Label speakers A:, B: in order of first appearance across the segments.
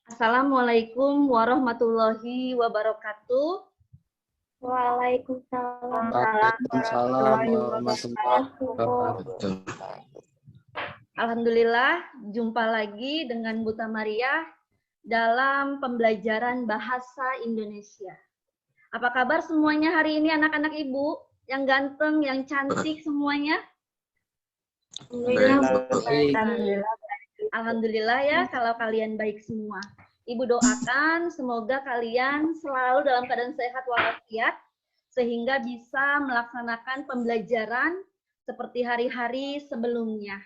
A: Assalamualaikum warahmatullahi wabarakatuh.
B: Waalaikumsalam
C: Waalaikumsalam
B: warahmatullahi
C: warahmatullahi
B: wabarakatuh.
C: wabarakatuh.
A: Alhamdulillah, jumpa lagi dengan Bu Tamariah dalam pembelajaran bahasa Indonesia. Apa kabar semuanya hari ini anak-anak Ibu? Yang ganteng, yang cantik semuanya? Alhamdulillah ya kalau kalian baik semua. Ibu doakan semoga kalian selalu dalam keadaan sehat walafiat sehingga bisa melaksanakan pembelajaran seperti hari-hari sebelumnya.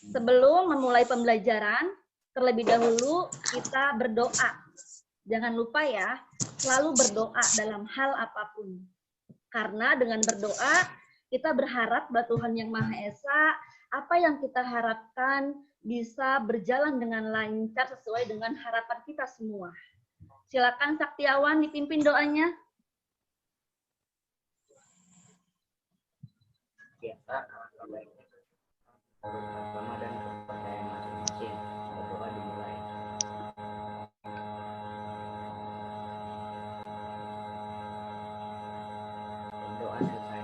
A: Sebelum memulai pembelajaran, terlebih dahulu kita berdoa. Jangan lupa ya, selalu berdoa dalam hal apapun. Karena dengan berdoa, kita berharap bahwa Tuhan Yang Maha Esa, apa yang kita harapkan bisa berjalan dengan lancar sesuai dengan harapan kita semua. Silakan Saktiawan dipimpin doanya.
D: Agama dan kepercayaan masing-masing. Berdoa dimulai. Doa selesai.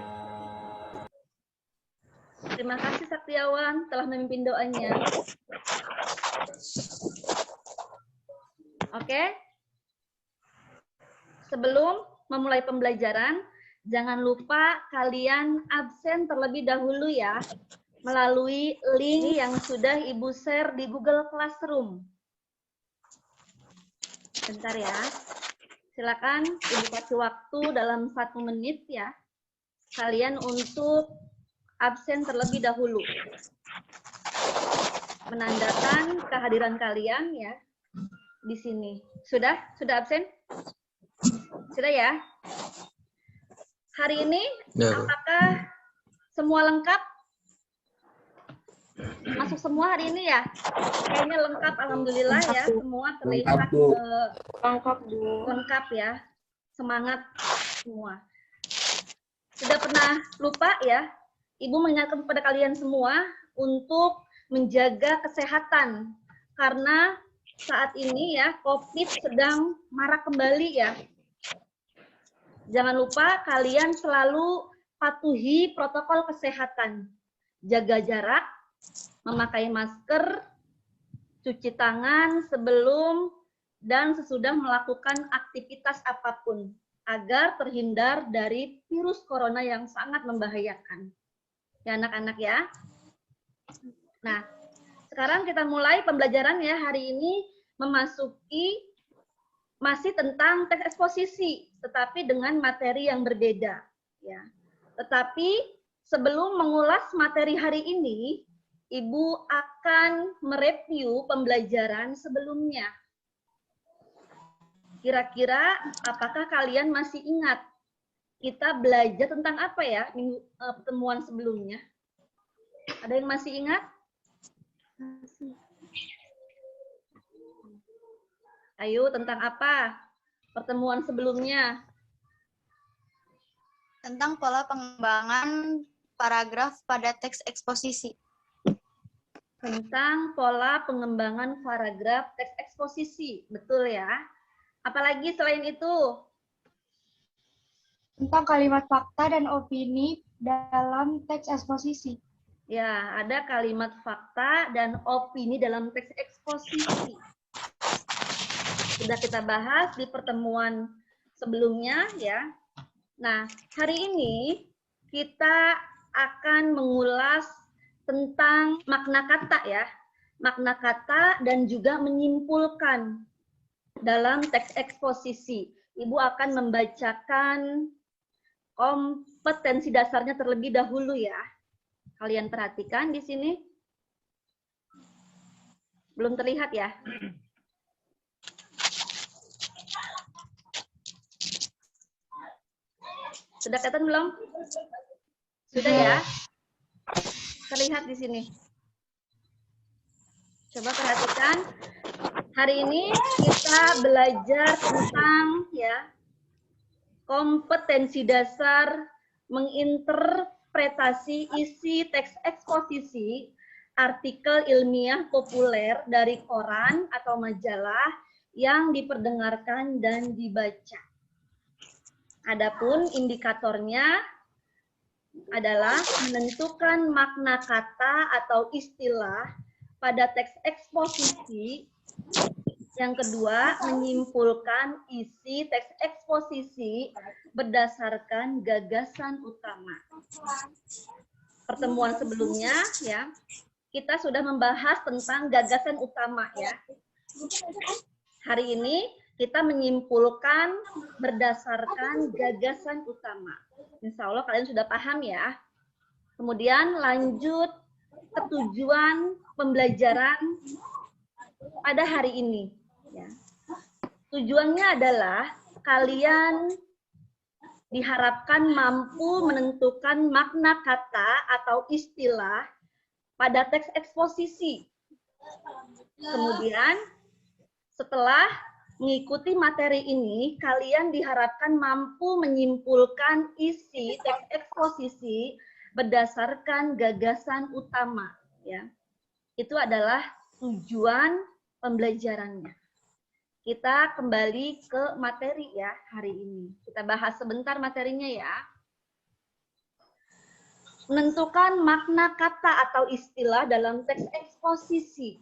A: Terima kasih Saktiawan telah memimpin doanya. Oke. Sebelum memulai pembelajaran, jangan lupa kalian absen terlebih dahulu ya, melalui link yang sudah Ibu share di Google Classroom. Bentar ya. Silakan Ibu kasih waktu dalam 1 menit ya. Kalian untuk absen terlebih dahulu. Menandakan kehadiran kalian ya di sini. Sudah? Sudah absen? Sudah ya? Hari ini apakah semua lengkap? Masuk semua hari ini ya? Kayaknya lengkap, alhamdulillah ya. Semua terlihat lengkap ya. Semangat semua. Sudah pernah lupa ya? Ibu mengingatkan kepada kalian semua untuk menjaga kesehatan. Karena saat ini ya, COVID sedang marak kembali ya. Jangan lupa kalian selalu patuhi protokol kesehatan. Jaga jarak, memakai masker, cuci tangan sebelum dan sesudah melakukan aktivitas apapun agar terhindar dari virus corona yang sangat membahayakan. Ya anak-anak ya. Nah, sekarang kita mulai pembelajaran ya. Hari ini memasuki masih tentang teks eksposisi, tetapi dengan materi yang berbeda ya. Tetapi sebelum mengulas materi hari ini, Ibu akan mereview pembelajaran sebelumnya. Kira-kira apakah kalian masih ingat kita belajar tentang apa ya pertemuan sebelumnya? Ada yang masih ingat? Ayo, tentang apa pertemuan sebelumnya?
B: Tentang pola pengembangan paragraf pada teks eksposisi.
A: Tentang pola pengembangan paragraf teks eksposisi, betul ya? Apalagi selain itu?
E: Tentang kalimat fakta dan opini dalam teks eksposisi.
A: Ya, ada kalimat fakta dan opini dalam teks eksposisi. Sudah kita bahas di pertemuan sebelumnya ya. Nah, hari ini kita akan mengulas tentang makna kata ya. Makna kata dan juga menyimpulkan dalam teks eksposisi. Ibu akan membacakan kompetensi dasarnya terlebih dahulu ya. Kalian perhatikan di sini. Belum terlihat ya? Sudah kelihatan belum? Sudah ya? Terlihat di sini. Coba perhatikan. Hari ini kita belajar tentang ya kompetensi dasar menginterpretasi isi teks eksposisi artikel ilmiah populer dari koran atau majalah yang diperdengarkan dan dibaca. Adapun indikatornya adalah menentukan makna kata atau istilah pada teks eksposisi. Yang kedua, menyimpulkan isi teks eksposisi berdasarkan gagasan utama. Pertemuan sebelumnya ya, kita sudah membahas tentang gagasan utama ya. Hari ini kita menyimpulkan berdasarkan gagasan utama. Insya Allah kalian sudah paham ya. Kemudian lanjut ke tujuan pembelajaran pada hari ini. Ya. Tujuannya adalah kalian diharapkan mampu menentukan makna kata atau istilah pada teks eksposisi. Kemudian setelah mengikuti materi ini, kalian diharapkan mampu menyimpulkan isi teks eksposisi berdasarkan gagasan utama. Ya. Itu adalah tujuan pembelajarannya. Kita kembali ke materi ya hari ini. Kita bahas sebentar materinya ya. Menentukan makna kata atau istilah dalam teks eksposisi.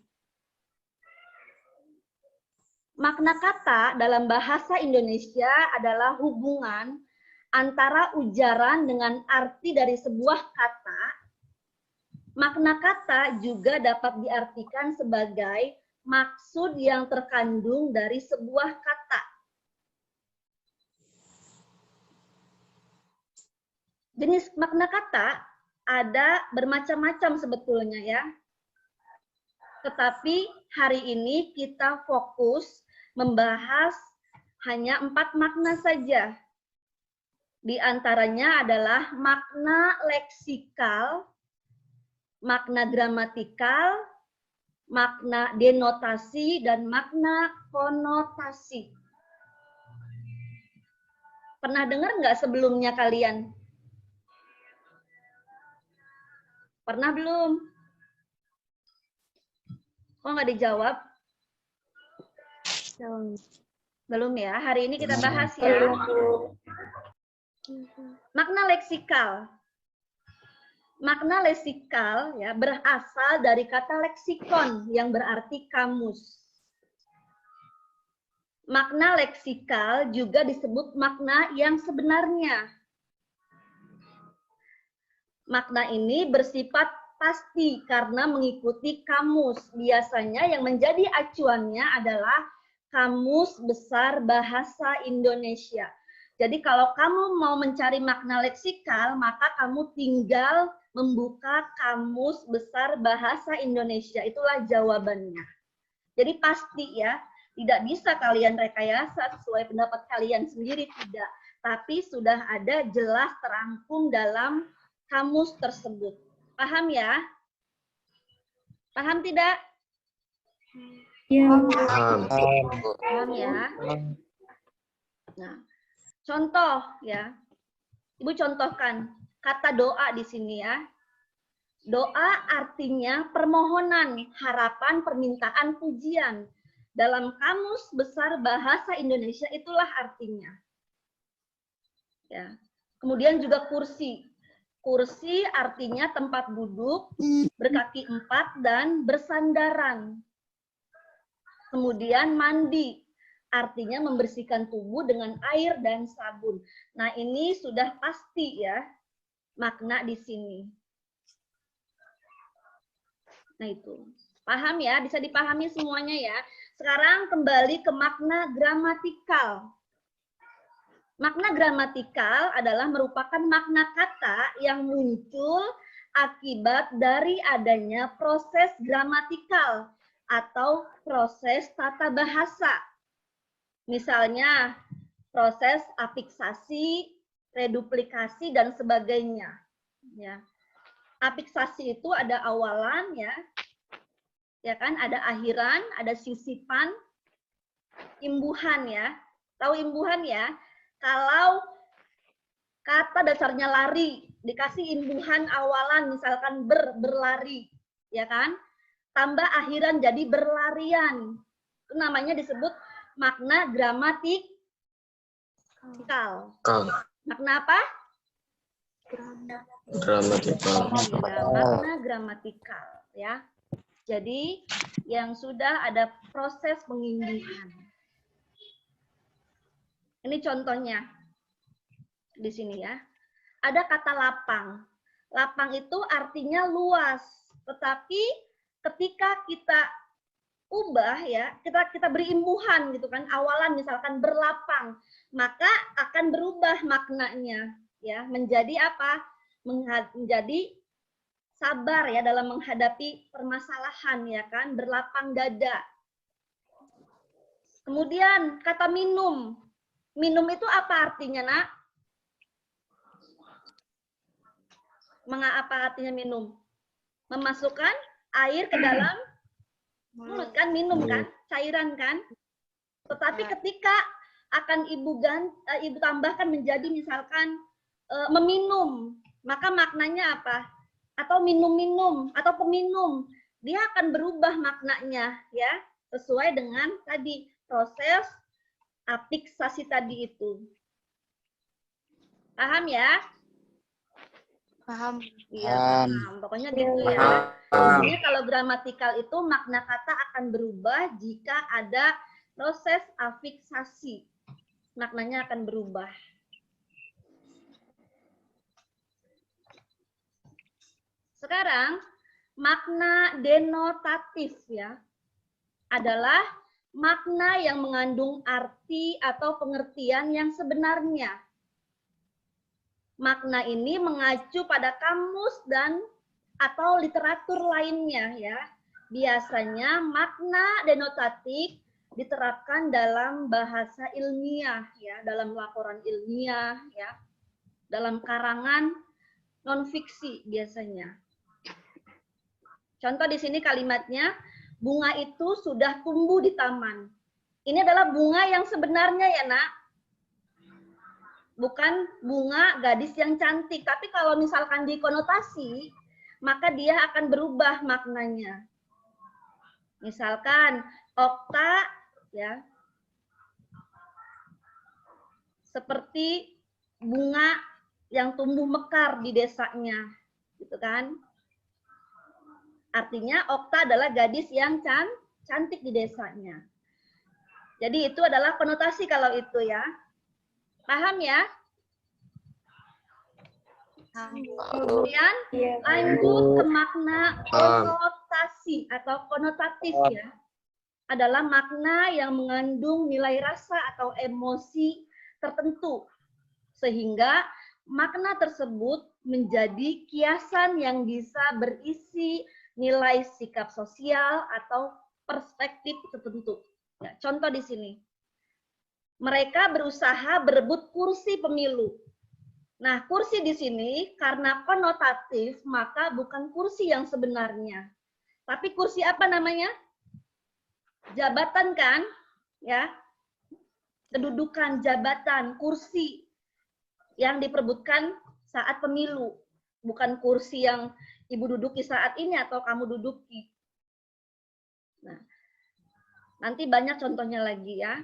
A: Makna kata dalam bahasa Indonesia adalah hubungan antara ujaran dengan arti dari sebuah kata. Makna kata juga dapat diartikan sebagai maksud yang terkandung dari sebuah kata. Jenis makna kata ada bermacam-macam sebetulnya ya. Tetapi hari ini kita fokus membahas hanya 4 makna saja. Di antaranya adalah makna leksikal, makna gramatikal, makna denotasi, dan makna konotasi. Pernah dengar nggak sebelumnya kalian? Pernah belum? Kok nggak dijawab? Belum ya, hari ini kita bahas ya. Makna leksikal. Makna leksikal ya berasal dari kata leksikon yang berarti kamus. Makna leksikal juga disebut makna yang sebenarnya. Makna ini bersifat pasti karena mengikuti kamus. Biasanya yang menjadi acuannya adalah Kamus Besar Bahasa Indonesia. Jadi kalau kamu mau mencari makna leksikal, maka kamu tinggal membuka Kamus Besar Bahasa Indonesia. Itulah jawabannya. Jadi pasti ya, tidak bisa kalian rekayasa sesuai pendapat kalian sendiri, tidak. Tapi sudah ada jelas terangkum dalam kamus tersebut. Paham ya? Paham tidak?
E: Ya.
A: Paham ya? Nah, contoh ya. Ibu contohkan kata doa di sini ya. Doa artinya permohonan, harapan, permintaan, pujian. Dalam Kamus Besar Bahasa Indonesia itulah artinya. Ya. Kemudian juga kursi. Kursi artinya tempat duduk, berkaki 4 dan bersandaran. Kemudian mandi, artinya membersihkan tubuh dengan air dan sabun. Nah, ini sudah pasti ya makna di sini. Nah, itu. Paham ya? Bisa dipahami semuanya ya. Sekarang kembali ke makna gramatikal. Makna gramatikal adalah merupakan makna kata yang muncul akibat dari adanya proses gramatikal atau proses tata bahasa. Misalnya, proses afiksasi, reduplikasi, dan sebagainya. Ya. Afiksasi itu ada awalan ya kan, ada akhiran, ada sisipan, imbuhan ya. Tahu imbuhan ya? Kalau kata dasarnya lari, dikasih imbuhan awalan, misalkan berlari. ya kan? Tambah akhiran jadi berlarian. Itu namanya disebut makna gramatikal. Makna apa?
C: Gramatikal.
A: Ya, makna gramatikal ya. Jadi yang sudah ada proses pengindihan. Ini contohnya di sini ya. Ada kata lapang. Lapang itu artinya luas, tetapi ketika kita ubah ya, kita beri imbuhan gitu kan, awalan misalkan berlapang, maka akan berubah maknanya ya, menjadi apa? Menjadi sabar ya dalam menghadapi permasalahan ya kan, berlapang dada. Kemudian kata minum. Minum itu apa artinya, Nak? Apa artinya minum? Memasukkan air ke dalam mulut kan, minum kan, cairan kan. Tetapi ketika akan ibu tambahkan menjadi misalkan meminum, maka maknanya apa? Atau minum-minum atau peminum, dia akan berubah maknanya ya, sesuai dengan tadi proses afiksasi tadi itu. Paham ya?
B: Paham.
A: Iya, paham. Pokoknya gitu ya. Jadi kalau gramatikal itu makna kata akan berubah jika ada proses afiksasi. Maknanya akan berubah. Sekarang makna denotatif ya adalah makna yang mengandung arti atau pengertian yang sebenarnya. Makna ini mengacu pada kamus dan atau literatur lainnya ya. Biasanya makna denotatif diterapkan dalam bahasa ilmiah ya, dalam laporan ilmiah ya, dalam karangan non-fiksi biasanya. Contoh di sini kalimatnya, bunga itu sudah tumbuh di taman. Ini adalah bunga yang sebenarnya ya, Nak. Bukan bunga gadis yang cantik. Tapi kalau misalkan dikonotasi, maka dia akan berubah maknanya. Misalkan, Okta, ya, seperti bunga yang tumbuh mekar di desanya. Gitu kan. Artinya Okta adalah gadis yang cantik di desanya. Jadi itu adalah konotasi kalau itu ya. Paham ya? Kemudian lanjut ke makna konotasi atau konotatif ya. Adalah makna yang mengandung nilai rasa atau emosi tertentu. Sehingga makna tersebut menjadi kiasan yang bisa berisi nilai sikap sosial atau perspektif tertentu. Ya, contoh di sini. Mereka berusaha berebut kursi pemilu. Nah, kursi di sini karena konotatif, maka bukan kursi yang sebenarnya. Tapi kursi apa namanya? Jabatan kan? Ya. Kedudukan, jabatan, kursi yang diperebutkan saat pemilu. Bukan kursi yang ibu duduki saat ini atau kamu duduki. Nah, nanti banyak contohnya lagi ya.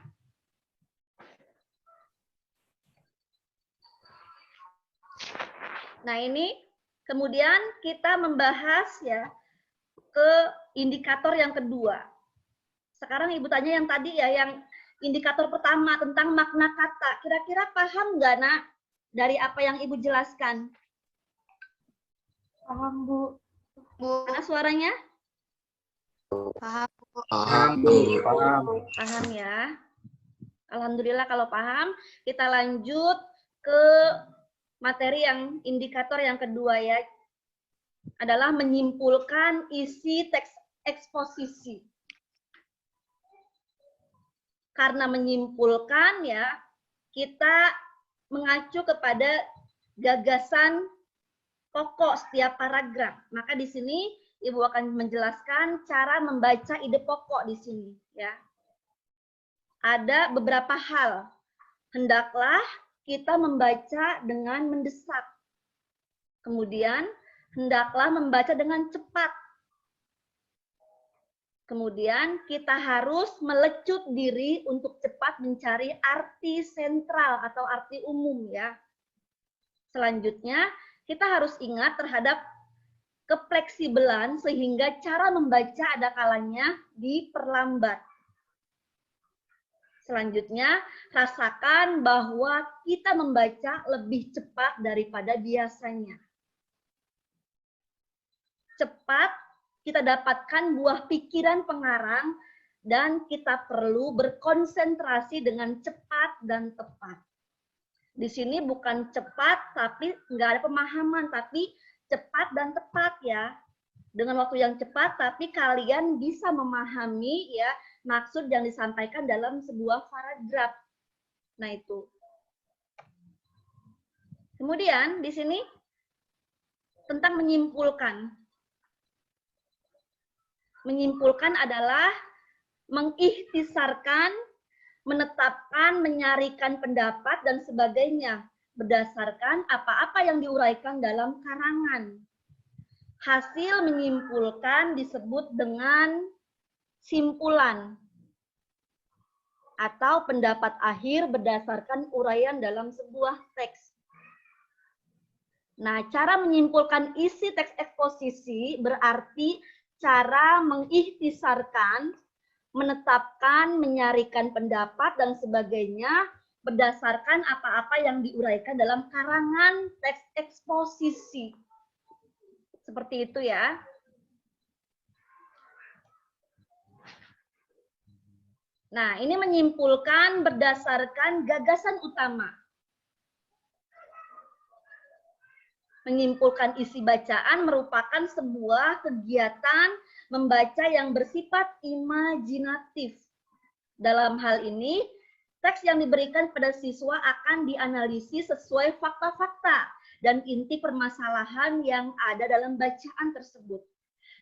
A: Nah, ini kemudian kita membahas ya ke indikator yang kedua. Sekarang Ibu tanya yang tadi ya, yang indikator pertama tentang makna kata. Kira-kira paham nggak, Nak, dari apa yang Ibu jelaskan?
E: Paham, Bu.
A: Mana suaranya?
B: Paham.
C: Paham, Bu.
A: Paham ya. Alhamdulillah kalau paham. Kita lanjut ke materi yang indikator yang kedua ya. Adalah menyimpulkan isi teks eksposisi. Karena menyimpulkan ya, kita mengacu kepada gagasan pokok setiap paragraf. Maka di sini Ibu akan menjelaskan cara membaca ide pokok di sini ya. Ada beberapa hal. Hendaklah kita membaca dengan mendesak. Kemudian hendaklah membaca dengan cepat. Kemudian kita harus melecut diri untuk cepat mencari arti sentral atau arti umum ya. Selanjutnya, kita harus ingat terhadap kefleksibelan sehingga cara membaca ada kalanya diperlambat. Selanjutnya, rasakan bahwa kita membaca lebih cepat daripada biasanya. Cepat kita dapatkan buah pikiran pengarang dan kita perlu berkonsentrasi dengan cepat dan tepat. Di sini bukan cepat tapi nggak ada pemahaman, tapi cepat dan tepat ya. Dengan waktu yang cepat tapi kalian bisa memahami ya maksud yang disampaikan dalam sebuah paragraf. Nah itu. Kemudian di sini tentang menyimpulkan. Menyimpulkan adalah mengikhtisarkan, menetapkan, menyarikan pendapat, dan sebagainya berdasarkan apa-apa yang diuraikan dalam karangan. Hasil menyimpulkan disebut dengan simpulan atau pendapat akhir berdasarkan uraian dalam sebuah teks. Nah, cara menyimpulkan isi teks eksposisi berarti cara mengikhtisarkan, menetapkan, menyarikan pendapat, dan sebagainya berdasarkan apa-apa yang diuraikan dalam karangan teks eksposisi. Seperti itu ya. Nah, ini menyimpulkan berdasarkan gagasan utama. Menyimpulkan isi bacaan merupakan sebuah kegiatan membaca yang bersifat imajinatif. Dalam hal ini, teks yang diberikan pada siswa akan dianalisis sesuai fakta-fakta dan inti permasalahan yang ada dalam bacaan tersebut.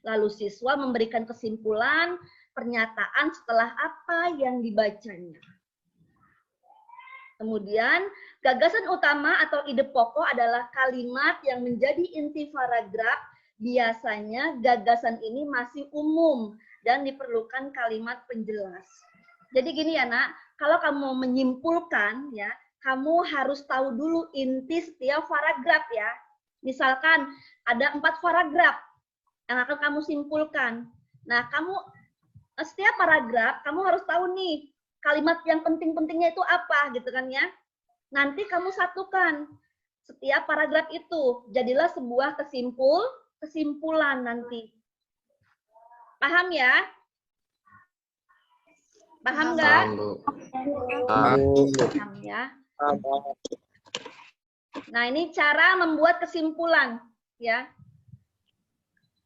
A: Lalu siswa memberikan kesimpulan, pernyataan setelah apa yang dibacanya. Kemudian, gagasan utama atau ide pokok adalah kalimat yang menjadi inti paragraf. Biasanya gagasan ini masih umum dan diperlukan kalimat penjelas. Jadi gini ya nak, kalau kamu mau menyimpulkan ya, kamu harus tahu dulu inti setiap paragraf ya. Misalkan ada 4 paragraf yang akan kamu simpulkan. Nah, setiap paragraf kamu harus tahu nih kalimat yang penting-pentingnya itu apa gitu kan ya. Nanti kamu satukan setiap paragraf itu, jadilah sebuah kesimpulan nanti. Paham ya? Paham nggak? Paham ya. Nah, ini cara membuat kesimpulan ya.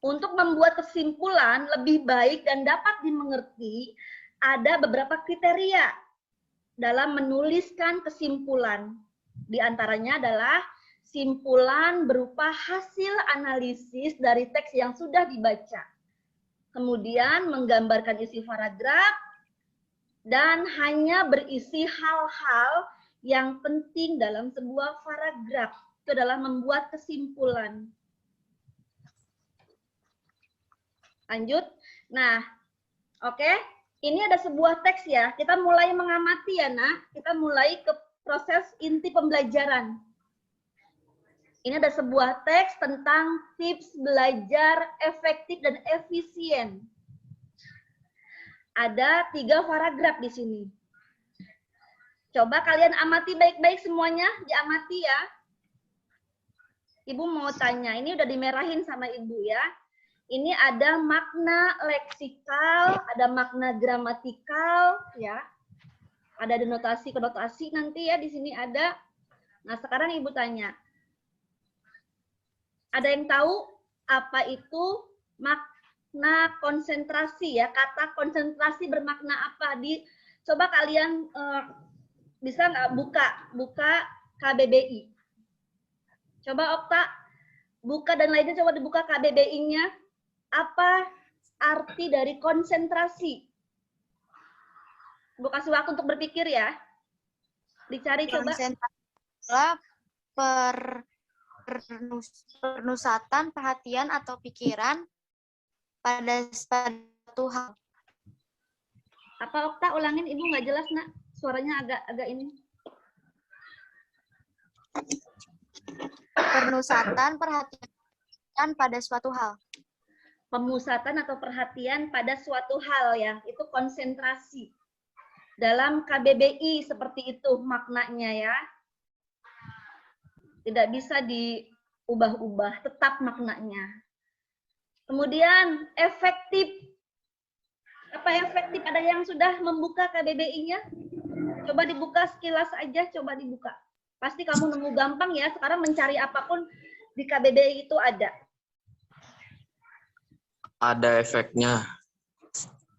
A: Untuk membuat kesimpulan lebih baik dan dapat dimengerti, ada beberapa kriteria dalam menuliskan kesimpulan. Di antaranya adalah simpulan berupa hasil analisis dari teks yang sudah dibaca. Kemudian menggambarkan isi paragraf dan hanya berisi hal-hal yang penting dalam sebuah paragraf. Itu adalah membuat kesimpulan. Lanjut. Nah, oke. Ini ada sebuah teks ya, kita mulai mengamati ya nak, kita mulai ke proses inti pembelajaran. Ini ada sebuah teks tentang tips belajar efektif dan efisien. Ada 3 paragraf di sini. Coba kalian amati baik-baik semuanya, diamati ya. Ibu mau tanya, ini udah dimerahin sama ibu ya. Ini ada makna leksikal, ada makna gramatikal, ya. Ada denotasi-konotasi nanti ya di sini ada. Nah, sekarang ibu tanya. Ada yang tahu apa itu makna konsentrasi ya? Kata konsentrasi bermakna apa? Coba kalian bisa nggak buka KBBI. Coba Okta buka dan lainnya, coba dibuka KBBI-nya. Apa arti dari konsentrasi? Ibu kasih waktu untuk berpikir ya. Dicari coba.
B: Konsentrasi adalah penusatan perhatian atau pikiran pada suatu hal.
A: Apa Okta ulangin, Ibu nggak jelas nak, suaranya agak ini.
B: Penusatan perhatian pada suatu hal.
A: Pemusatan atau perhatian pada suatu hal ya, itu konsentrasi. Dalam KBBI seperti itu maknanya ya. Tidak bisa diubah-ubah, tetap maknanya. Kemudian efektif. Apa efektif? Ada yang sudah membuka KBBI-nya? Coba dibuka sekilas aja, coba dibuka. Pasti kamu nemu gampang ya, sekarang mencari apapun di KBBI itu ada.
C: Ada efeknya,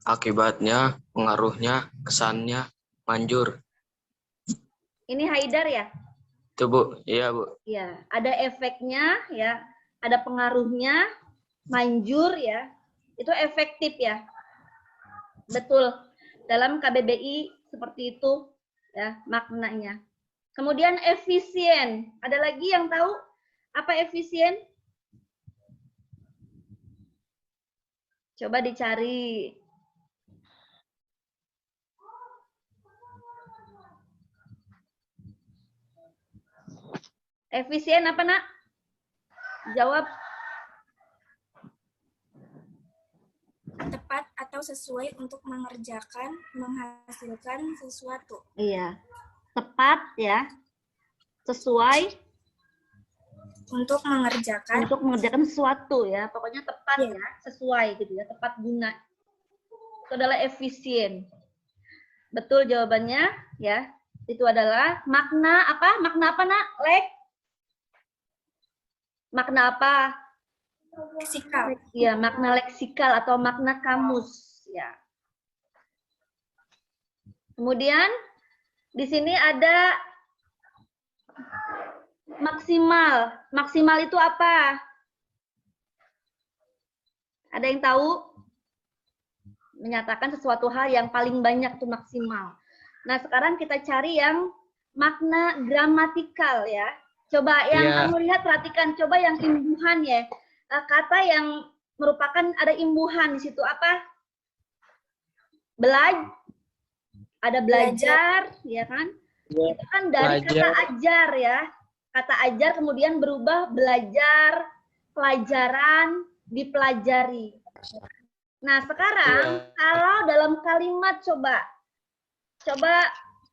C: akibatnya, pengaruhnya, kesannya, manjur.
A: Ini Haidar ya?
C: Itu Bu, iya Bu.
A: Ya, ada efeknya ya, ada pengaruhnya, manjur ya. Itu efektif ya. Betul. Dalam KBBI seperti itu ya maknanya. Kemudian efisien. Ada lagi yang tahu apa efisien? Coba dicari. Efisien apa nak? Jawab.
F: Tepat atau sesuai untuk mengerjakan, menghasilkan sesuatu.
A: Iya. Tepat ya. Sesuai
F: Untuk mengerjakan,
A: sesuatu ya. Pokoknya tepat
F: Iya.
A: ya, sesuai gitu ya, tepat guna. Itu adalah efisien. Betul jawabannya ya. Itu adalah makna apa? Makna apa nak? Makna apa?
F: leksikal.
A: Ya, makna leksikal atau makna kamus ya. Kemudian di sini ada maksimal. Maksimal itu apa? Ada yang tahu? Menyatakan sesuatu hal yang paling banyak itu maksimal. Nah, sekarang kita cari yang makna gramatikal ya. Coba yang kamu lihat, perhatikan. Coba yang imbuhan ya. Kata yang merupakan ada imbuhan di situ apa? Ada belajar, ya kan? Itu kan dari kata ajar ya. Kata ajar kemudian berubah belajar, pelajaran, dipelajari. Nah, sekarang kalau dalam kalimat coba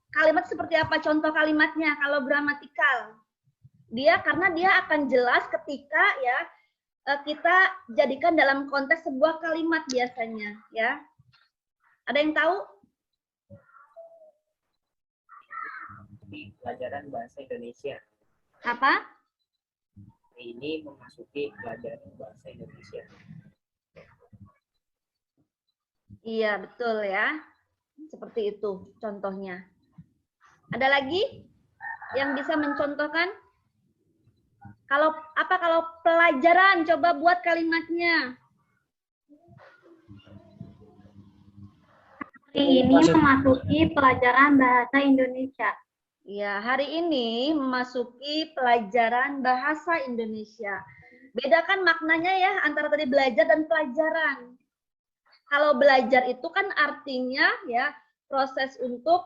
A: kalimat seperti apa contoh kalimatnya kalau gramatikal? Karena dia akan jelas ketika ya kita jadikan dalam konteks sebuah kalimat biasanya ya. Ada yang tahu?
D: Di pelajaran bahasa Indonesia.
A: Apa?
D: Ini memasuki pelajaran bahasa Indonesia.
A: Iya, betul ya. Seperti itu contohnya. Ada lagi yang bisa mencontohkan? Kalau pelajaran, coba buat kalimatnya.
E: Hari ini memasuki pelajaran bahasa Indonesia.
A: Ya, hari ini memasuki pelajaran bahasa Indonesia. Bedakan maknanya ya antara tadi belajar dan pelajaran. Kalau belajar itu kan artinya ya proses untuk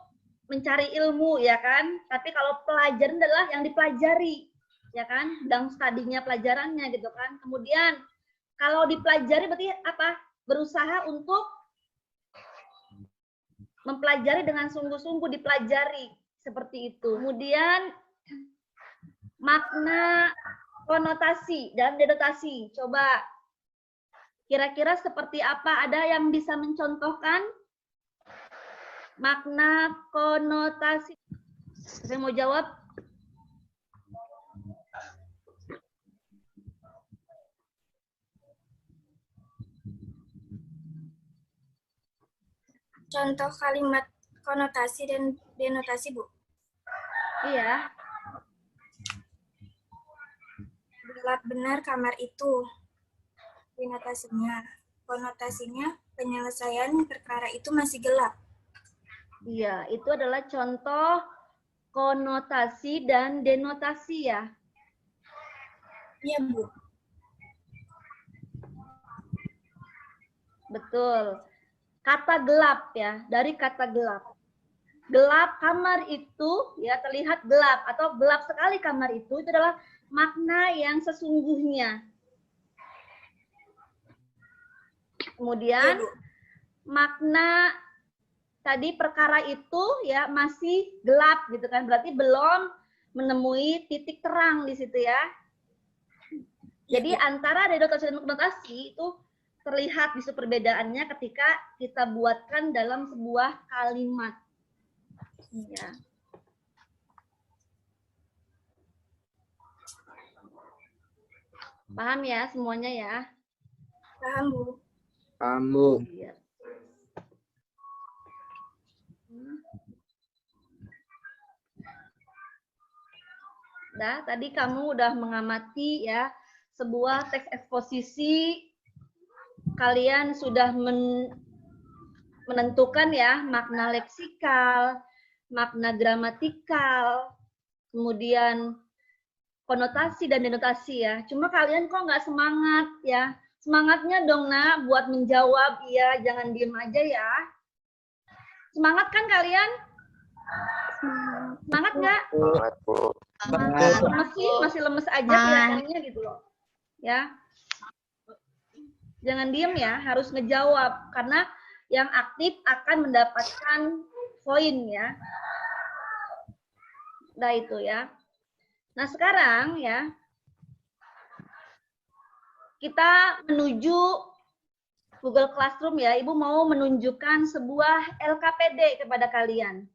A: mencari ilmu ya kan. Tapi kalau pelajaran adalah yang dipelajari ya kan, bidang studinya pelajarannya gitu kan. Kemudian kalau dipelajari berarti apa? Berusaha untuk mempelajari dengan sungguh-sungguh, dipelajari seperti itu. Kemudian makna konotasi dan denotasi. Coba kira-kira seperti apa? Ada yang bisa mencontohkan makna konotasi? Saya mau jawab.
F: Contoh kalimat konotasi dan denotasi, Bu.
A: Iya.
F: Gelap benar kamar itu. Denotasinya. Konotasinya, penyelesaian perkara itu masih gelap.
A: Iya, itu adalah contoh konotasi dan denotasi ya.
F: Iya, Bu.
A: Betul. kata gelap ya, dari kata gelap. Gelap kamar itu ya terlihat gelap atau gelap sekali kamar itu adalah makna yang sesungguhnya. Kemudian makna tadi perkara itu ya masih gelap gitu kan, berarti belum menemui titik terang di situ ya. Jadi antara denotasi dan konotasi itu terlihat di perbedaannya ketika kita buatkan dalam sebuah kalimat. Ya. Paham ya semuanya ya?
F: Paham, Bu.
C: Paham, Bu.
A: Iya. Nah, tadi kamu udah mengamati ya sebuah teks eksposisi, kalian sudah menentukan ya makna leksikal, makna gramatikal, kemudian konotasi dan denotasi ya. Cuma kalian kok nggak semangat ya? Semangatnya dong nak buat menjawab ya, jangan diem aja ya. Semangat kan kalian? Semangat nggak?
C: Semangat, Bu.
A: Masih lemes aja kelihatannya gitu loh. Ya. Jangan diem ya, harus ngejawab karena yang aktif akan mendapatkan poin ya. Nah itu ya. Nah sekarang ya kita menuju Google Classroom ya. Ibu mau menunjukkan sebuah LKPD kepada kalian.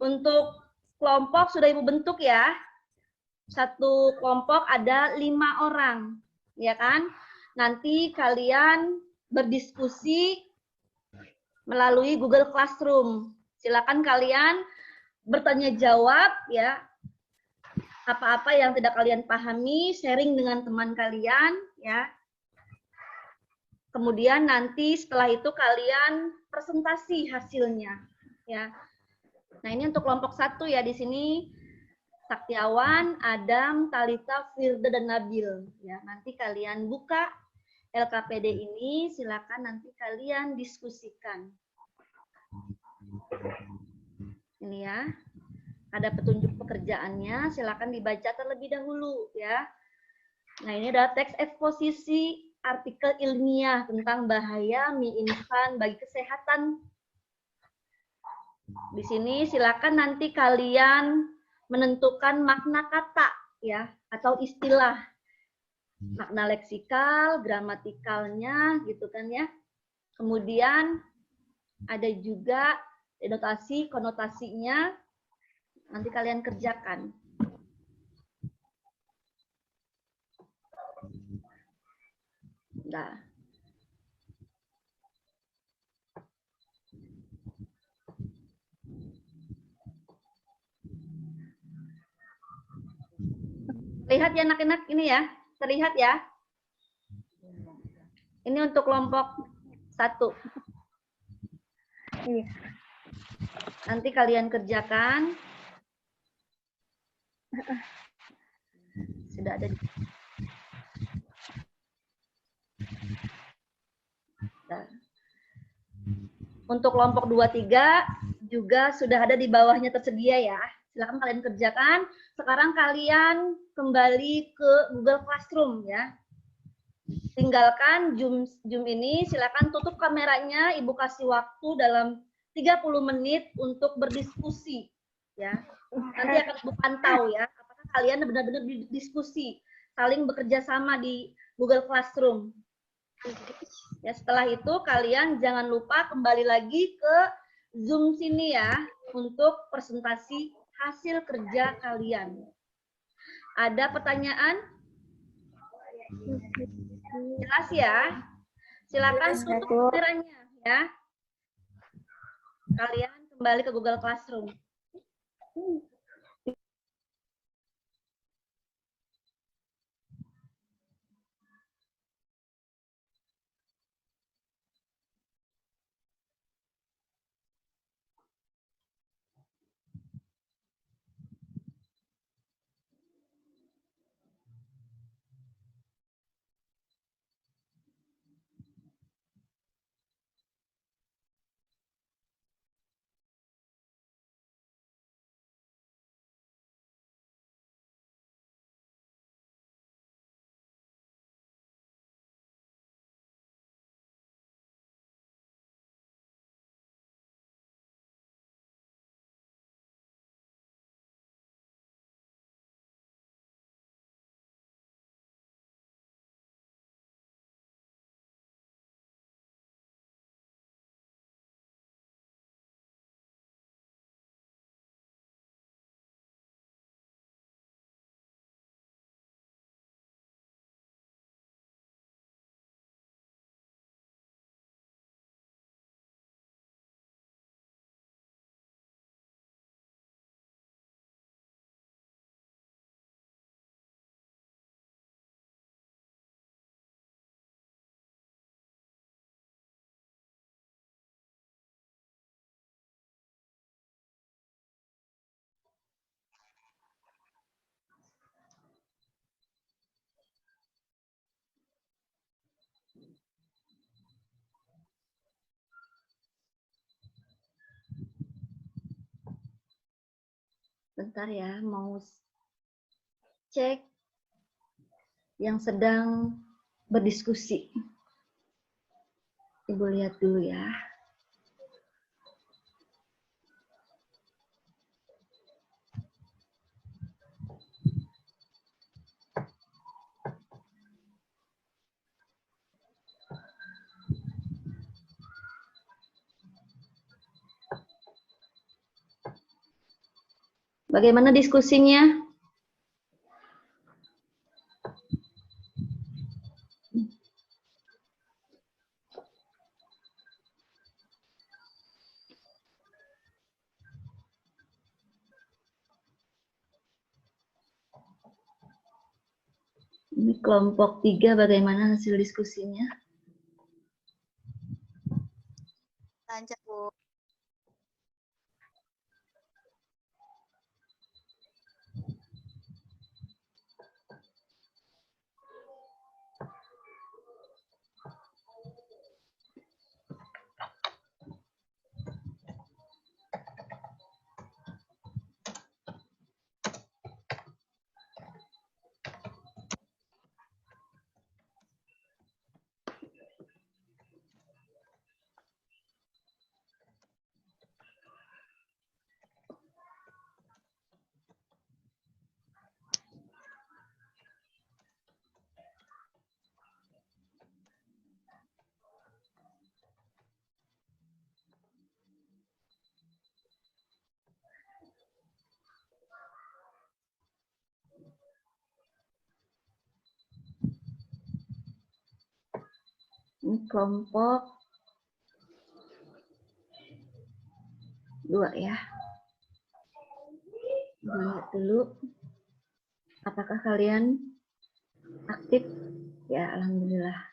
A: Untuk kelompok sudah Ibu bentuk ya. Satu kelompok ada 5 orang, ya kan? Nanti kalian berdiskusi melalui Google Classroom. Silakan kalian bertanya jawab ya. Apa-apa yang tidak kalian pahami, sharing dengan teman kalian ya. Kemudian nanti setelah itu kalian presentasi hasilnya ya. Nah, ini untuk kelompok 1 ya, di sini Saktiawan, Adam, Talita, Firda, dan Nabil. Ya, nanti kalian buka LKPD ini, silakan nanti kalian diskusikan. Ini ya, ada petunjuk pekerjaannya, silakan dibaca terlebih dahulu ya. Nah, ini adalah teks eksposisi artikel ilmiah tentang bahaya mie instan bagi kesehatan. Di sini silakan nanti kalian menentukan makna kata ya atau istilah, makna leksikal, gramatikalnya gitu kan ya. Kemudian ada juga denotasi, konotasinya, nanti kalian kerjakan. Nah. Lihat ya anak-anak ini ya, terlihat ya. Ini untuk kelompok 1. Nanti kalian kerjakan. Sudah ada di Untuk kelompok 2-3 juga sudah ada di bawahnya tersedia ya. Silakan kalian kerjakan. Sekarang kalian kembali ke Google Classroom ya. Tinggalkan Zoom ini, silakan tutup kameranya, Ibu kasih waktu dalam 30 menit untuk berdiskusi ya. Nanti akan Ibu pantau ya, apakah kalian benar-benar berdiskusi, saling bekerja sama di Google Classroom. Ya, setelah itu kalian jangan lupa kembali lagi ke Zoom sini ya untuk presentasi hasil kerja kalian. Ada pertanyaan? Jelas ya? Silakan tutup kameranya ya. Kalian kembali ke Google Classroom. Sebentar ya, mau cek yang sedang berdiskusi. Ibu lihat dulu ya. Bagaimana diskusinya? Ini kelompok 3 bagaimana hasil diskusinya?
B: Lancar, Bu. Ini kelompok 2 ya. Lihat dulu. Apakah kalian aktif? Ya, alhamdulillah.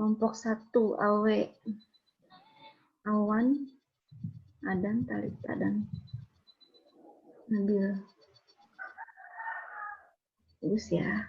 B: Kelompok 1 Awe, Awan, Adan, Talita, dan Nabil. Bagus ya.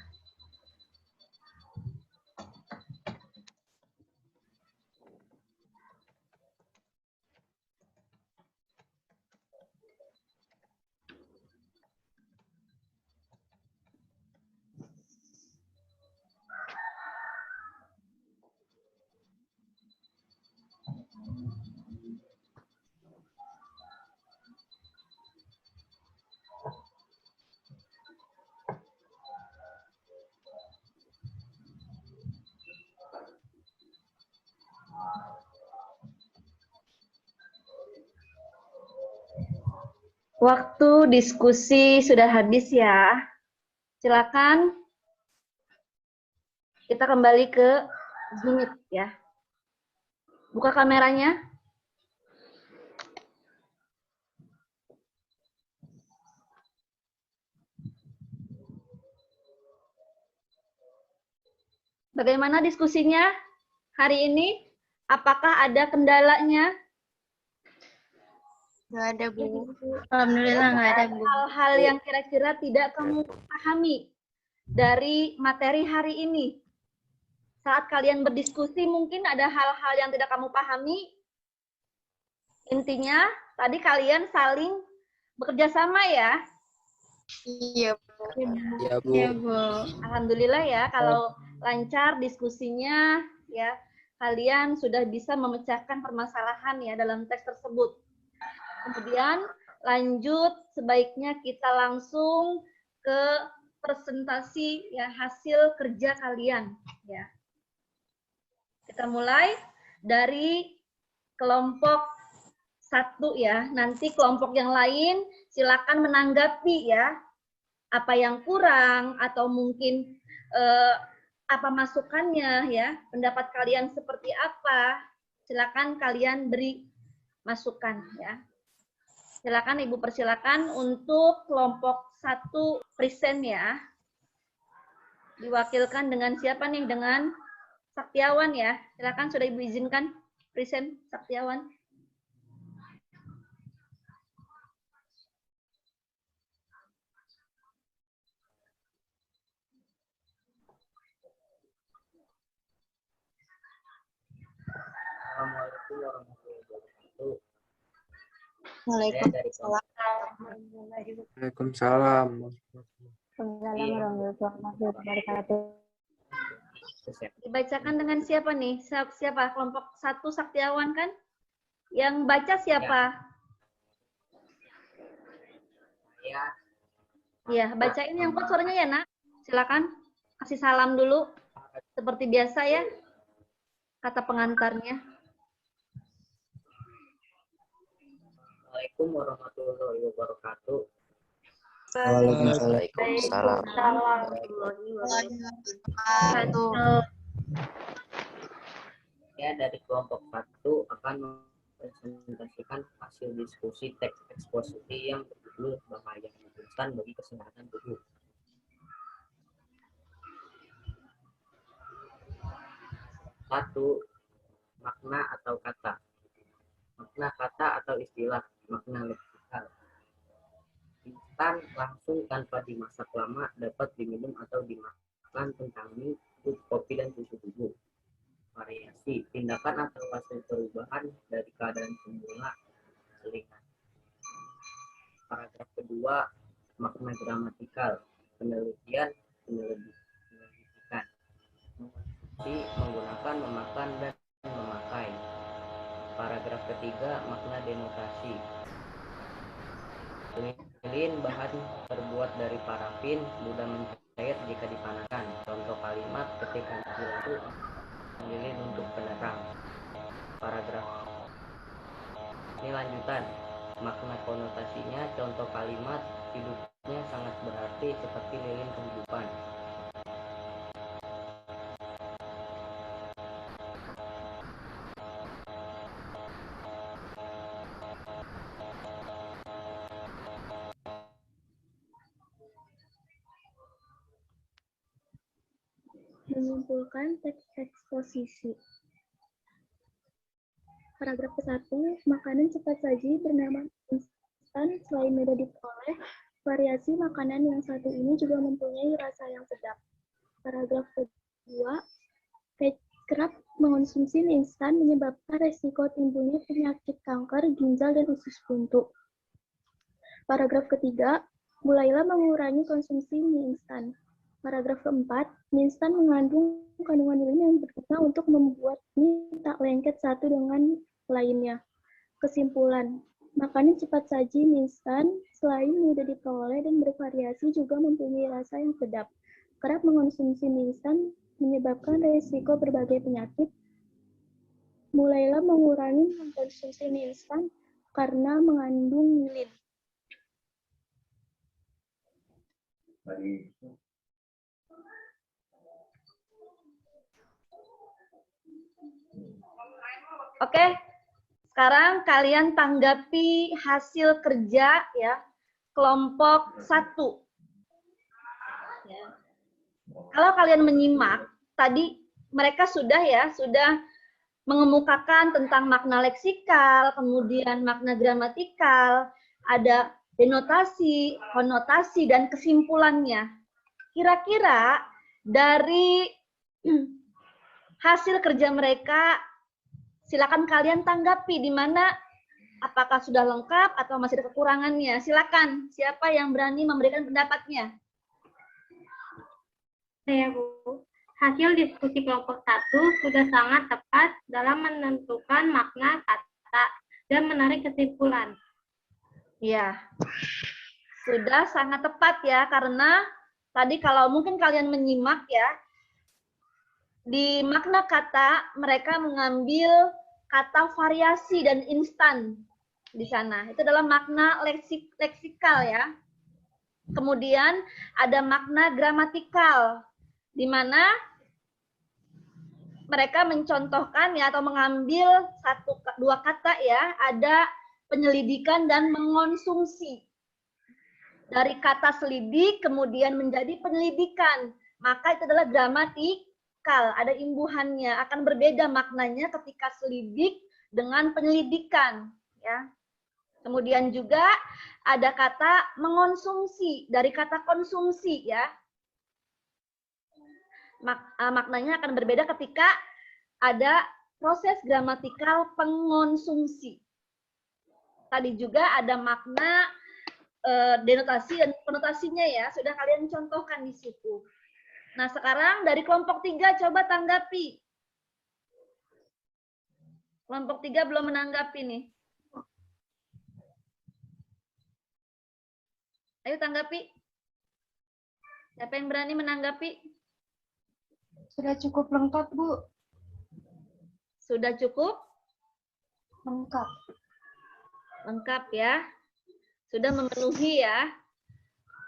B: Waktu diskusi sudah habis ya. Silakan kita kembali ke Zoom Meet ya. Buka kameranya. Bagaimana diskusinya hari ini? Apakah ada kendalanya? Nggak ada, Bu. Alhamdulillah nggak ada, Bu.
A: Hal-hal yang kira-kira tidak kamu pahami dari materi hari ini. Saat kalian berdiskusi mungkin ada hal-hal yang tidak kamu pahami. Intinya tadi kalian saling bekerja sama ya.
B: Iya, Bu.
C: Iya, Bu.
B: Iya, Bu.
A: Alhamdulillah ya kalau lancar diskusinya ya. Kalian sudah bisa memecahkan permasalahan ya dalam teks tersebut. Kemudian lanjut sebaiknya kita langsung ke presentasi ya hasil kerja kalian ya. Kita mulai dari kelompok 1 ya. Nanti kelompok yang lain silakan menanggapi ya. Apa yang kurang atau mungkin apa masukannya ya. Pendapat kalian seperti apa? Silakan kalian beri masukan ya. Silakan Ibu persilakan untuk kelompok 1 present ya. Diwakilkan dengan siapa nih? Dengan Saktiawan ya. Silakan, sudah Ibu izinkan present Saktiawan.
D: Assalamualaikum warahmatullahi wabarakatuh. Saya dari
B: Waalaikumsalam.
G: Waalaikumsalam.
A: Dibacakan dengan siapa nih? Siapa? Kelompok 1 Saktiawan kan? Yang baca siapa?
D: saya
A: Iya, bacain yang kuat suaranya ya, Nak. Silakan. Kasih salam dulu. Seperti biasa ya. Kata pengantarnya.
D: Assalamualaikum warahmatullahi wabarakatuh.
C: Waalaikumsalam.
D: Saya dari kelompok 1 akan mempresentasikan hasil diskusi teks eksposisi yang berjudul bahaya instan bagi kesehatan tubuh. Satu, makna atau kata. Makna kata atau istilah, makna leksikal. Instan langsung tanpa dimasak lama dapat diminum atau dimakan tentang mie, kopi, dan susu tubuh. Variasi, tindakan atau hasil perubahan dari keadaan semula selingan. Paragraf kedua, makna gramatikal, penelitian, penyelidikan. Menggunakan, memakan, dan memakai. Paragraf ketiga, makna denotasi. Lilin bahan terbuat dari parafin, mudah mencair jika dipanaskan. Contoh kalimat ketika dilalu lilin untuk penerang. Paragraf ini lanjutan. Makna konotasinya, contoh kalimat hidupnya sangat berarti seperti lilin kehidupan.
H: Mengumpulkan teks eksposisi. Paragraf ke-1, makanan cepat saji bernama instan selain mudah diperoleh, variasi makanan yang satu ini juga mempunyai rasa yang sedap. Paragraf kedua, kerap mengonsumsi mie instan menyebabkan resiko timbulnya penyakit kanker ginjal dan usus buntu. Paragraf ketiga, mulailah mengurangi konsumsi mie instan. Paragraf keempat, mie instan mengandung kandungan lilin yang berguna untuk membuat mie tak lengket satu dengan lainnya. Kesimpulan, makanan cepat saji mie instan selain mudah diperoleh dan bervariasi juga mempunyai rasa yang sedap. Kerap mengonsumsi mie instan menyebabkan risiko berbagai penyakit. Mulailah mengurangi mengkonsumsi mie instan karena mengandung lilin.
A: Oke, sekarang kalian tanggapi hasil kerja ya kelompok 1. Ya. Kalau kalian menyimak, tadi mereka sudah mengemukakan tentang makna leksikal, kemudian makna gramatikal, ada denotasi, konotasi, dan kesimpulannya. Kira-kira dari hasil kerja mereka, silakan kalian tanggapi di mana apakah sudah lengkap atau masih ada kekurangannya. Silakan, siapa yang berani memberikan pendapatnya?
I: Saya, Bu. Hasil diskusi kelompok 1 sudah sangat tepat dalam menentukan makna kata dan menarik kesimpulan.
A: Ya, sudah sangat tepat ya, karena tadi kalau mungkin kalian menyimak ya, di makna kata mereka mengambil kata variasi dan instan di sana. Itu adalah makna leksikal ya. Kemudian ada makna gramatikal, di mana mereka mencontohkan ya atau mengambil dua kata ya, ada penyelidikan dan mengonsumsi. Dari kata selidik kemudian menjadi penyelidikan, maka itu adalah gramatikal, ada imbuhannya, akan berbeda maknanya ketika selidik dengan penyelidikan ya. Kemudian juga ada kata mengonsumsi dari kata konsumsi ya. Maknanya akan berbeda ketika ada proses gramatikal pengonsumsi. Tadi juga ada makna denotasi dan penotasinya ya, sudah kalian contohkan di situ. Nah, sekarang dari kelompok 3 coba tanggapi. Kelompok 3 belum menanggapi nih. Ayo tanggapi. Siapa yang berani menanggapi?
E: Sudah cukup lengkap, Bu.
A: Sudah cukup?
E: Lengkap.
A: Lengkap ya. Sudah memenuhi ya.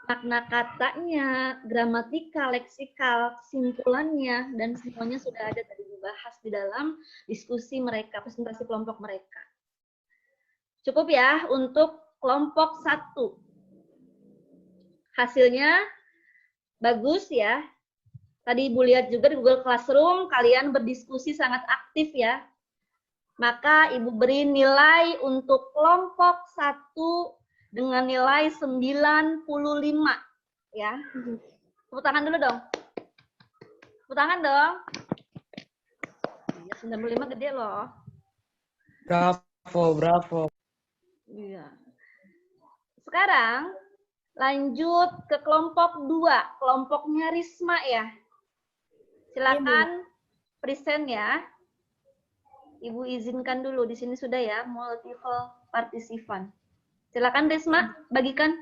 A: Makna katanya, gramatikal, leksikal, kesimpulannya, dan semuanya sudah ada tadi dibahas di dalam diskusi mereka, presentasi kelompok mereka. Cukup ya untuk kelompok 1. Hasilnya bagus ya. Tadi Ibu lihat juga di Google Classroom, kalian berdiskusi sangat aktif ya. Maka Ibu beri nilai untuk kelompok 1 dengan nilai 95 ya. Tepuk tangan dulu dong. Tepuk tangan dong. Ya, 95 gede loh.
G: Bravo.
A: Iya. Sekarang lanjut ke kelompok 2, kelompoknya Risma ya. Silakan present ya. Ibu izinkan dulu di sini sudah ya, multiple participant. Silakan Risma, bagikan.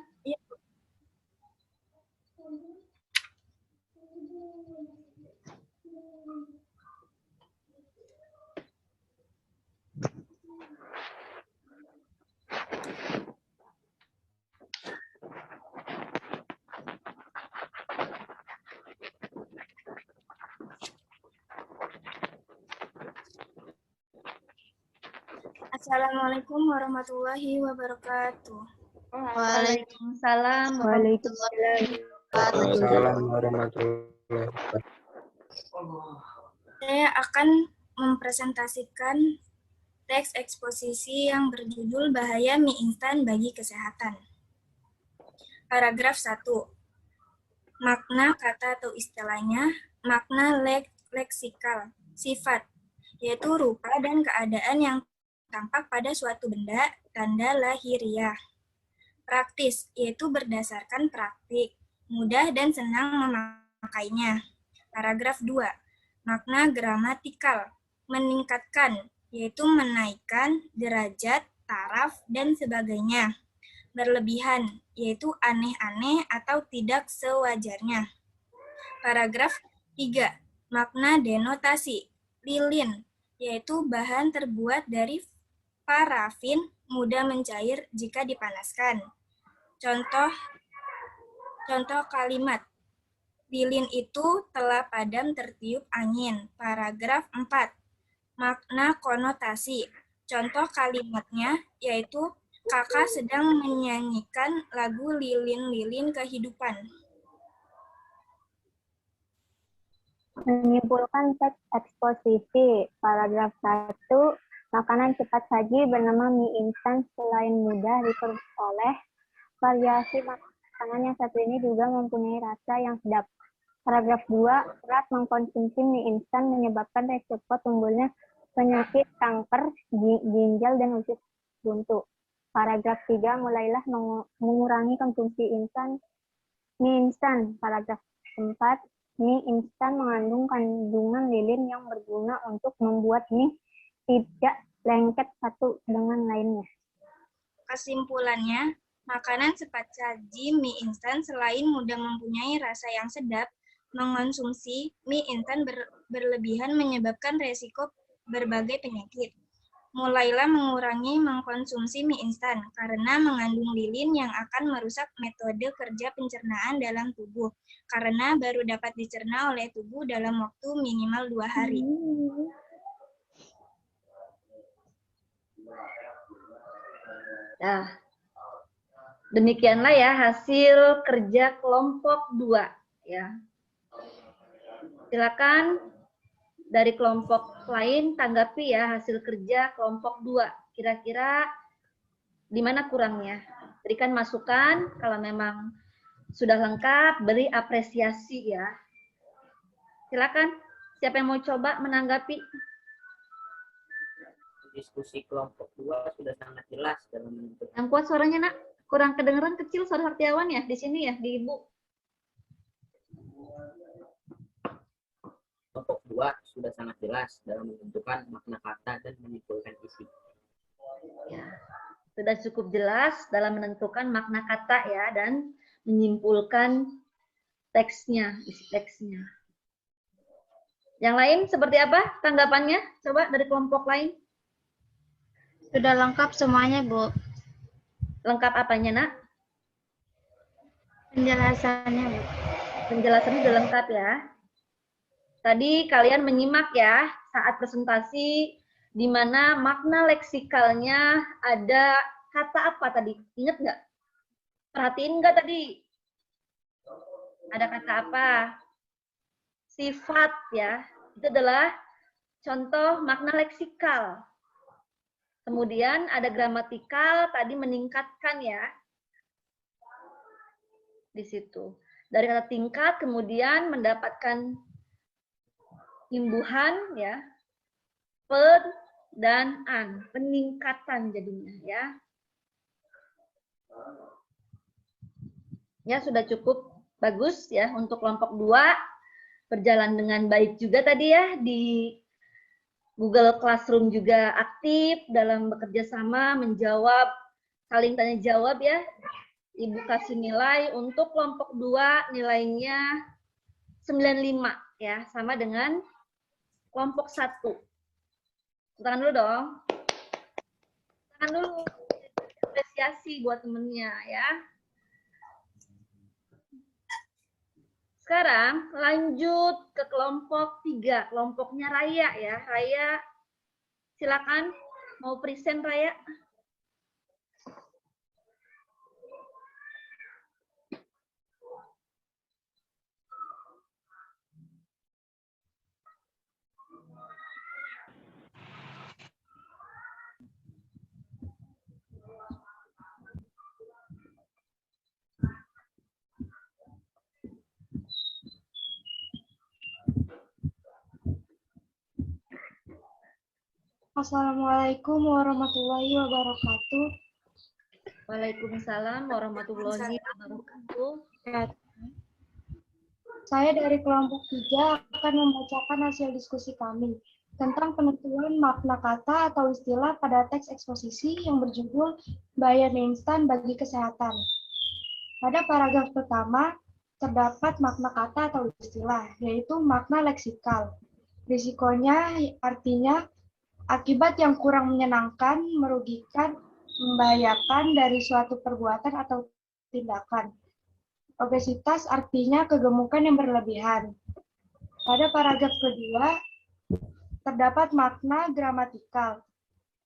F: Assalamualaikum warahmatullahi wabarakatuh.
A: Waalaikumsalam.
G: Waalaikumsalam warahmatullahi wabarakatuh.
F: Saya akan mempresentasikan teks eksposisi yang berjudul Bahaya Mie Instan Bagi Kesehatan. Paragraf 1. Makna kata atau istilahnya, makna leksikal, sifat, yaitu rupa dan keadaan yang tampak pada suatu benda, tanda lahiriah. Praktis, yaitu berdasarkan praktik, mudah dan senang memakainya. Paragraf 2. Makna gramatikal, meningkatkan, yaitu menaikkan derajat, taraf, dan sebagainya. Berlebihan, yaitu aneh-aneh atau tidak sewajarnya. Paragraf 3. Makna denotasi, lilin, yaitu bahan terbuat dari parafin, mudah mencair jika dipanaskan. Contoh kalimat, lilin itu telah padam tertiup angin. Paragraf 4. Makna konotasi. Contoh kalimatnya yaitu kakak sedang menyanyikan lagu lilin-lilin kehidupan.
J: Menyimpulkan teks eksposisi. Paragraf 1. Makanan cepat saji bernama mie instan selain mudah diperoleh, variasi makanan yang satu ini juga mempunyai rasa yang sedap. Paragraf 2. Kerap mengkonsumsi mie instan menyebabkan resiko timbulnya penyakit kanker, ginjal, dan usus buntu. Paragraf 3. Mulailah mengurangi konsumsi mie instan. Paragraf 4. Mie instan mengandung kandungan lilin yang berguna untuk membuat mie tidak lengket satu dengan lainnya.
F: Kesimpulannya, makanan cepat saji mie instan selain mudah mempunyai rasa yang sedap, mengonsumsi mie instan berlebihan menyebabkan resiko berbagai penyakit. mulailah mengurangi mengkonsumsi mie instan karena mengandung lilin yang akan merusak metode kerja pencernaan dalam tubuh karena baru dapat dicerna oleh tubuh dalam waktu minimal 2 hari.
A: Nah, demikianlah ya hasil kerja kelompok 2 ya. Silakan dari kelompok lain tanggapi ya hasil kerja kelompok 2. Kira-kira di mana kurangnya? Berikan masukan, kalau memang sudah lengkap, beri apresiasi ya. Silakan, siapa yang mau coba menanggapi?
D: Diskusi kelompok 2 sudah sangat jelas dalam menentukan.
A: Yang kuat suaranya, Nak. Kurang kedengeran kecil suara Hartiawan ya, di sini ya, di Ibu.
D: Kelompok 2 sudah sangat jelas dalam menentukan makna kata dan menyimpulkan isi.
A: Ya, sudah cukup jelas dalam menentukan makna kata ya, dan menyimpulkan teksnya, isi teksnya. Yang lain seperti apa tanggapannya? Coba dari kelompok lain.
E: Sudah lengkap semuanya, Bu.
A: Lengkap apanya, Nak?
E: Penjelasannya, Bu.
A: Penjelasannya sudah lengkap ya. Tadi kalian menyimak ya saat presentasi di mana makna leksikalnya ada kata apa tadi? Ingat nggak? Perhatiin nggak tadi? Ada kata apa? Sifat ya. Itu adalah contoh makna leksikal. Kemudian ada gramatikal, tadi meningkatkan ya. Di situ. Dari kata tingkat kemudian mendapatkan imbuhan ya, pen dan an, peningkatan jadinya ya. Ya sudah cukup bagus ya untuk kelompok 2, berjalan dengan baik juga tadi ya, di Google Classroom juga aktif dalam bekerja sama menjawab, saling tanya jawab ya. Ibu kasih nilai untuk kelompok 2 nilainya 95 ya, sama dengan kelompok 1. Tangan dulu dong. Tangan dulu. Apresiasi buat temennya ya. Sekarang lanjut ke kelompok 3. Kelompoknya Raya ya. Raya, silakan. Mau present Raya?
E: Assalamualaikum warahmatullahi wabarakatuh.
A: Waalaikumsalam warahmatullahi wabarakatuh.
E: Saya dari kelompok 3 akan membacakan hasil diskusi kami tentang penentuan makna kata atau istilah pada teks eksposisi yang berjudul Bayar Mie Instan Bagi Kesehatan. Pada paragraf pertama, terdapat makna kata atau istilah, yaitu makna leksikal. Risikonya artinya akibat yang kurang menyenangkan, merugikan, membahayakan dari suatu perbuatan atau tindakan. Obesitas artinya kegemukan yang berlebihan. Pada paragraf kedua, terdapat makna gramatikal.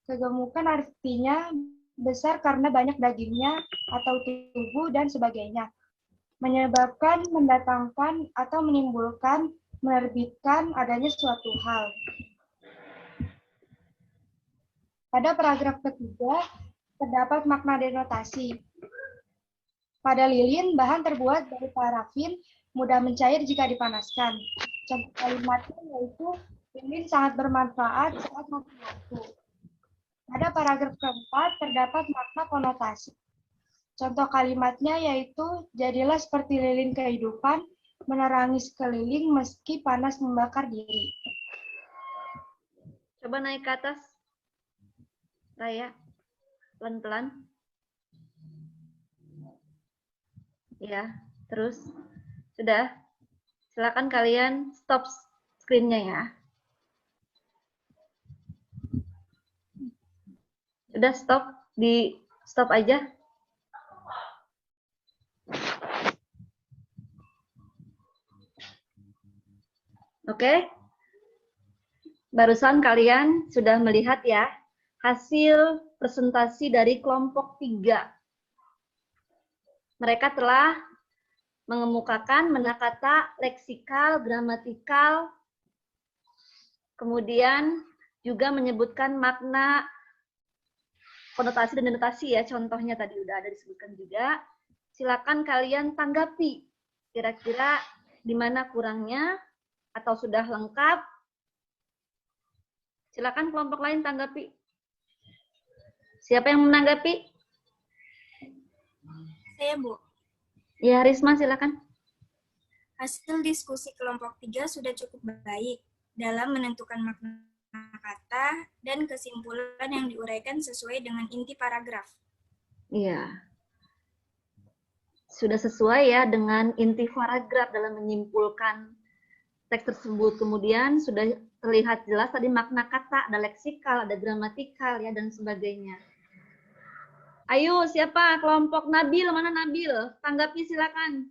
E: Kegemukan artinya besar karena banyak dagingnya atau tubuh dan sebagainya. Menyebabkan, mendatangkan, atau menimbulkan, menerbitkan adanya suatu hal. Pada paragraf ketiga, terdapat makna denotasi. Pada lilin, bahan terbuat dari parafin, mudah mencair jika dipanaskan. Contoh kalimatnya yaitu, lilin sangat bermanfaat saat mati lampu. Pada paragraf keempat, terdapat makna konotasi. Contoh kalimatnya yaitu, jadilah seperti lilin kehidupan, menerangi sekeliling meski panas membakar diri.
A: Coba naik ke atas. Raya, pelan-pelan. Ya, terus. Sudah. Silakan kalian stop screen-nya ya. Udah stop, di stop aja. Oke. Barusan kalian sudah melihat ya hasil presentasi dari kelompok 3. Mereka telah mengemukakan menakata leksikal, gramatikal, kemudian juga menyebutkan makna, konotasi dan denotasi ya, contohnya tadi udah ada disebutkan juga. Silakan kalian tanggapi, kira-kira di mana kurangnya atau sudah lengkap. Silakan kelompok lain tanggapi. Siapa yang menanggapi?
F: Saya, Bu.
A: Ya, Risma silakan.
F: Hasil diskusi kelompok 3 sudah cukup baik dalam menentukan makna kata dan kesimpulan yang diuraikan sesuai dengan inti paragraf.
A: Iya. Sudah sesuai ya dengan inti paragraf dalam menyimpulkan teks tersebut. Kemudian sudah terlihat jelas tadi makna kata, ada leksikal, ada gramatikal ya dan sebagainya. Ayo, siapa? Kelompok Nabil, mana Nabil? Tanggapi silakan.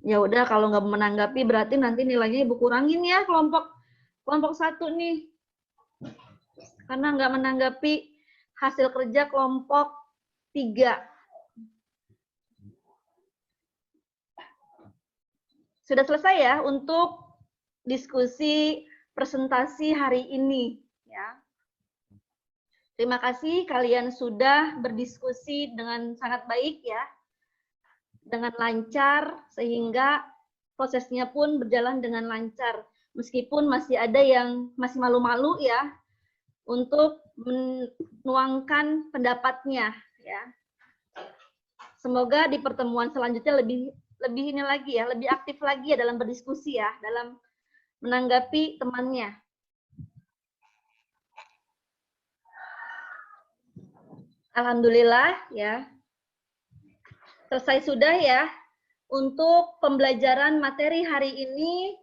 A: Ya udah, kalau nggak menanggapi berarti nanti nilainya Ibu kurangin ya kelompok 1 nih. Karena nggak menanggapi hasil kerja kelompok 3. Sudah selesai ya untuk diskusi presentasi hari ini ya. Terima kasih kalian sudah berdiskusi dengan sangat baik ya. Dengan lancar sehingga prosesnya pun berjalan dengan lancar. Meskipun masih ada yang masih malu-malu ya untuk menuangkan pendapatnya ya. Semoga di pertemuan selanjutnya lebih ini lagi ya, lebih aktif lagi ya dalam berdiskusi ya, dalam menanggapi temannya. Alhamdulillah ya. Selesai sudah ya untuk pembelajaran materi hari ini.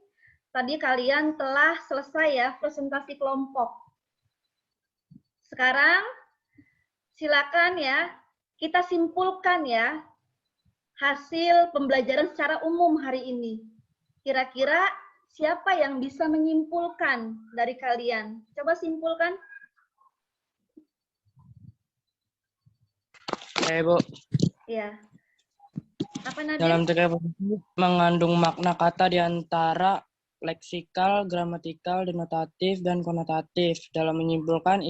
A: Tadi kalian telah selesai ya presentasi kelompok. Sekarang silakan ya kita simpulkan ya hasil pembelajaran secara umum hari ini. Kira-kira siapa yang bisa menyimpulkan dari kalian? Coba simpulkan.
K: Bu.
A: Ya. Apa Nabil?
K: Dalam teks eksposisi mengandung makna kata di antara leksikal, gramatikal, denotatif, dan konotatif. Dalam menyimpulkan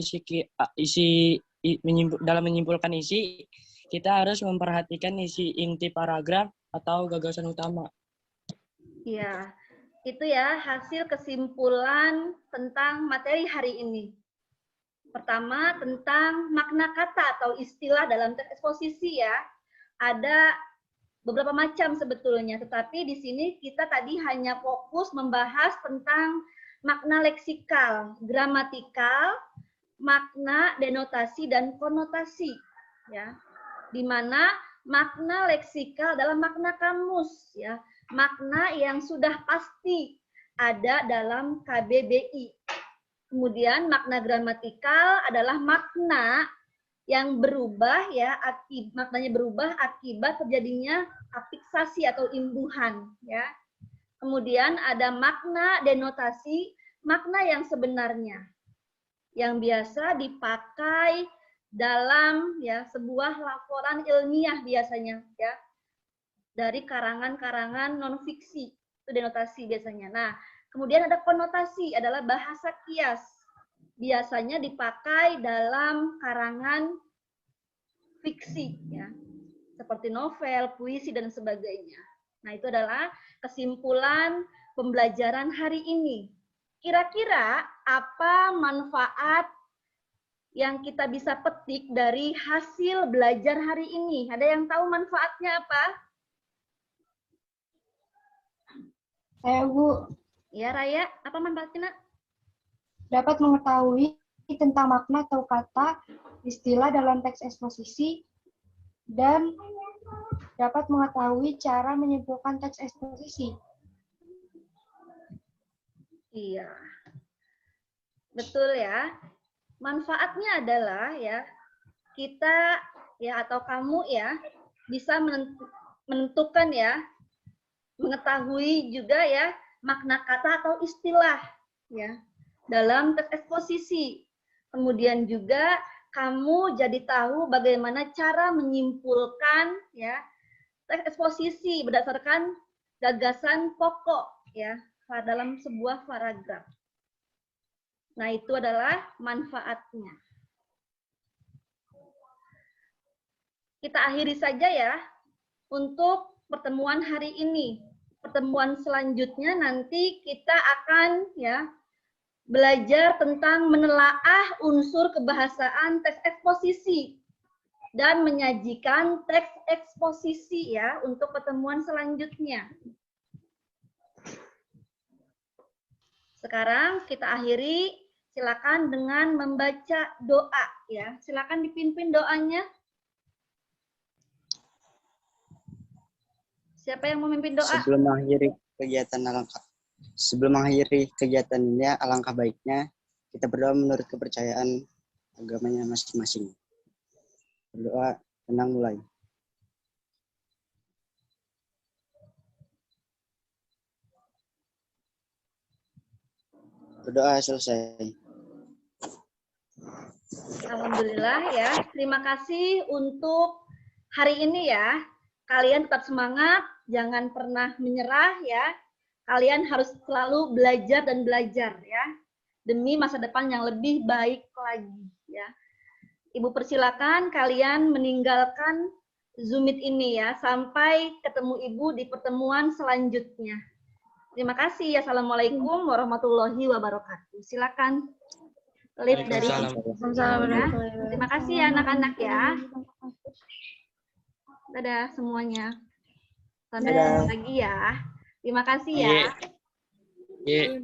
K: dalam menyimpulkan isi, kita harus memperhatikan isi inti paragraf atau gagasan utama.
A: Iya, itu ya hasil kesimpulan tentang materi hari ini. Pertama, tentang makna kata atau istilah dalam teks eksposisi ya. Ada beberapa macam sebetulnya, tetapi di sini kita tadi hanya fokus membahas tentang makna leksikal, gramatikal, makna denotasi dan konotasi ya. Di mana makna leksikal adalah makna kamus ya, makna yang sudah pasti ada dalam KBBI. Kemudian makna gramatikal adalah makna yang berubah ya, maknanya berubah akibat terjadinya afiksasi atau imbuhan ya. Kemudian ada makna denotasi, makna yang sebenarnya yang biasa dipakai dalam ya sebuah laporan ilmiah biasanya ya. Dari karangan-karangan non fiksi, itu denotasi biasanya. Nah, kemudian ada konotasi, adalah bahasa kias. Biasanya dipakai dalam karangan fiksi ya. Seperti novel, puisi dan sebagainya. Nah, itu adalah kesimpulan pembelajaran hari ini. Kira-kira apa manfaat yang kita bisa petik dari hasil belajar hari ini? Ada yang tahu manfaatnya apa?
E: Bu.
A: Ya, Raya, apa manfaatnya?
E: Dapat mengetahui tentang makna atau kata, istilah dalam teks eksposisi, dan dapat mengetahui cara menyimpulkan teks eksposisi.
A: Iya. Betul ya. Manfaatnya adalah ya kita ya atau kamu ya bisa menentukan ya, mengetahui juga ya makna kata atau istilah ya dalam teks eksposisi. Kemudian juga kamu jadi tahu bagaimana cara menyimpulkan ya teks eksposisi berdasarkan gagasan pokok ya dalam sebuah paragraf. Nah, itu adalah manfaatnya. Kita akhiri saja ya untuk pertemuan hari ini. Pertemuan selanjutnya nanti kita akan ya belajar tentang menelaah unsur kebahasaan teks eksposisi dan menyajikan teks eksposisi ya untuk pertemuan selanjutnya. Sekarang kita akhiri. Silakan dengan membaca doa ya. Silakan dipimpin doanya. Siapa yang memimpin doa?
L: Sebelum mengakhiri kegiatan ini, alangkah baiknya kita berdoa menurut kepercayaan agamanya masing-masing. Berdoa, tenang mulai. Berdoa selesai.
A: Alhamdulillah ya. Terima kasih untuk hari ini ya. Kalian tetap semangat, jangan pernah menyerah ya. Kalian harus selalu belajar dan belajar ya. Demi masa depan yang lebih baik lagi ya. Ibu persilakan kalian meninggalkan Zoom Meet ini ya. Sampai ketemu Ibu di pertemuan selanjutnya. Terima kasih. Assalamualaikum warahmatullahi wabarakatuh. Silakan. Live dari Terima kasih ya anak-anak ya. Dadah semuanya. Sampai ketemu lagi ya. Terima kasih ya.
C: Iya.